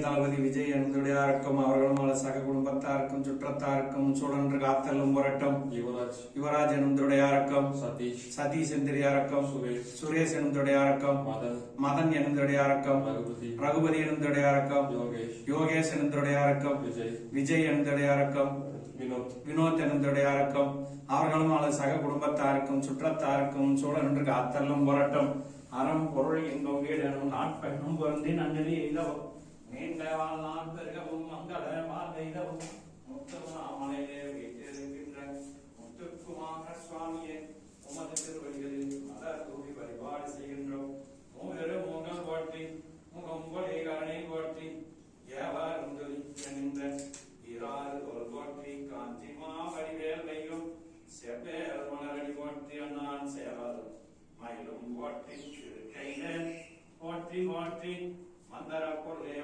தளபதி விஜய் என்பதுடையாருக்கும் அவர்களும் சக குடும்பத்தாருக்கும் சுற்றத்தாருக்கும் சூழன்று காத்தலும் புரட்டும் யுவராஜ் என்பதுடையாருக்கும் சதீஷ் என்பதுடையாருக்கும் சுரேஷ் என்பதுடையாருக்கும் மதன் என்பதுடையாருக்கும் ரகுபதி என்பதுடையாருக்கும் யோகேஷ் என்பதுடையாருக்கும் விஜய் என்பதுடையாருக்கும் வினோத் என்பதுடையாருக்கும் அவர்களும் சக குடும்பத்தாருக்கும் சுற்றத்தாருக்கும் சூழன்று காத்தலும் புரட்டும் அறம் பொருள் இன்பம் வீடனும் நாட்பெண்ணும் பொருந்தி நன்னெறி எய்தவும் நீண்ட வாழ்நாள் பெருகவும் மங்கள வாழ்வைதவும் முத்துமாமலையிலே வீட்டிருக்கின்ற முத்துக்குமார சுவாமியே உமது திருவடிகளில் மலர் தூவி வழிபாடு செய்கின்றோம். மூவரு மூங்கள் போற்றி முகம் கொடை கரணை போற்றி ஏவாரும் துணிக்கின்ற ஈராறு தோல் போற்றி காஞ்சி மாவடிவேல் வையும் செவ்வேல் மலரடி போற்றி அண்ணான் சேவல் மயிலும் போற்றி போற்றி போற்றி மந்தர பொருளே